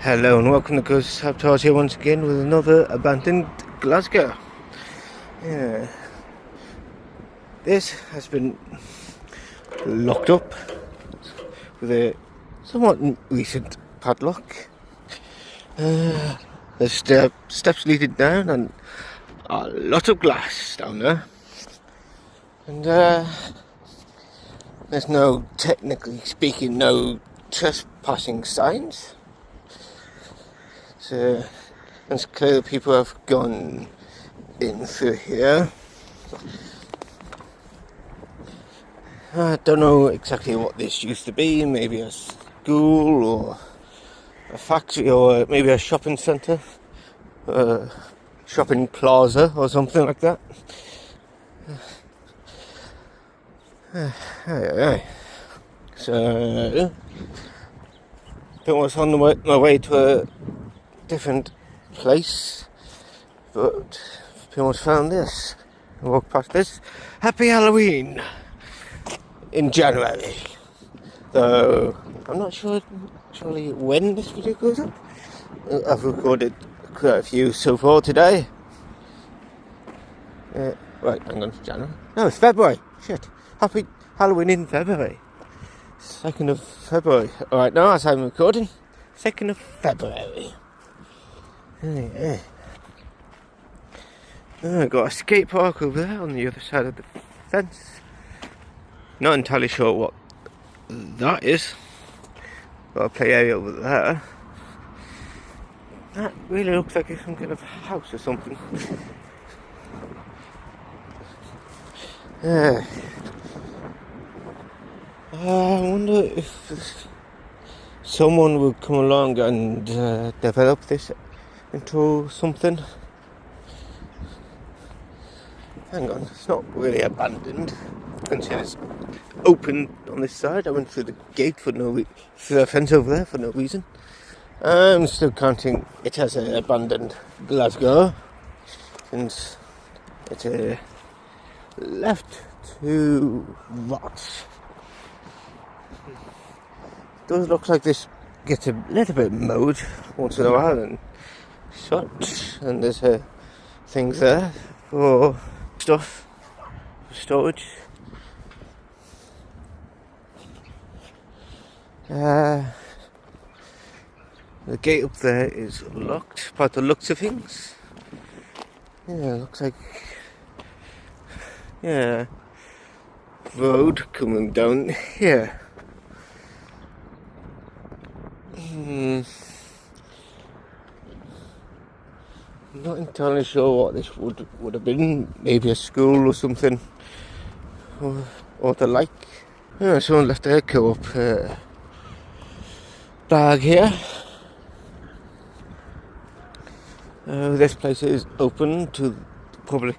Hello and welcome to Ghost Sabotage here once again with another abandoned Glasgow. Yeah, this has been locked up with a somewhat recent padlock. There's steps leading down and a lot of glass down there. And there's no, technically speaking, no trespassing signs. So it's clear that people have gone in through here. I don't know exactly what this used to be, maybe a school or a factory or maybe a shopping centre, shopping plaza or something like that. So I was on my way to a different place, but pretty much found this. I walked past this. Happy Halloween in January. So I'm not sure actually when this video goes up. I've recorded quite a few so far today. Right, hang on, January. No, it's February. Shit. Happy Halloween in February. 2nd of February. Alright, now as I'm recording, 2nd of February. Yeah. I've got a skate park over there on the other side of the fence. Not entirely sure what that is. Got a play area over there. That really looks like it's some kind of house or something. Yeah. I wonder if someone will come along and develop this into something. Hang on, it's not really abandoned. Consider it's open on this side. I went through the gate through the fence over there for no reason. I'm still counting it as an abandoned Glasgow, since it's left to rot. It does look like this gets a little bit mowed once in a while and such, and there's things there for stuff, for storage. The gate up there is locked by the looks of things. Yeah, looks like road coming down here. I'm not entirely sure what this would have been. Maybe a school or something, or the like. Yeah, someone left their co-op bag here. This place is open to the public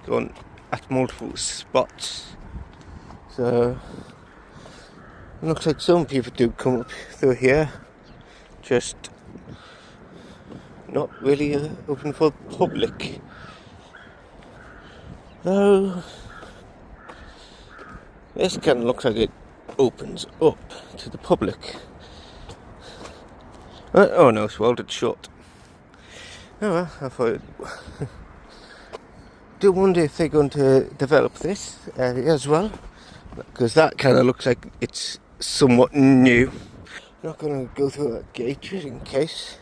at multiple spots. So it looks like some people do come up through here, just not really open for the public. Though this kind of looks like it opens up to the public. Oh no, it's welded shut. Oh well, I thought do wonder if they're going to develop this area as well, because that kind of looks like it's somewhat new. I'm not going to go through that gate just in case.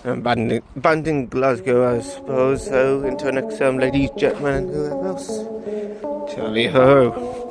Abandoned Glasgow, I suppose. So until next time, ladies, gentlemen, and whoever else. Tally ho.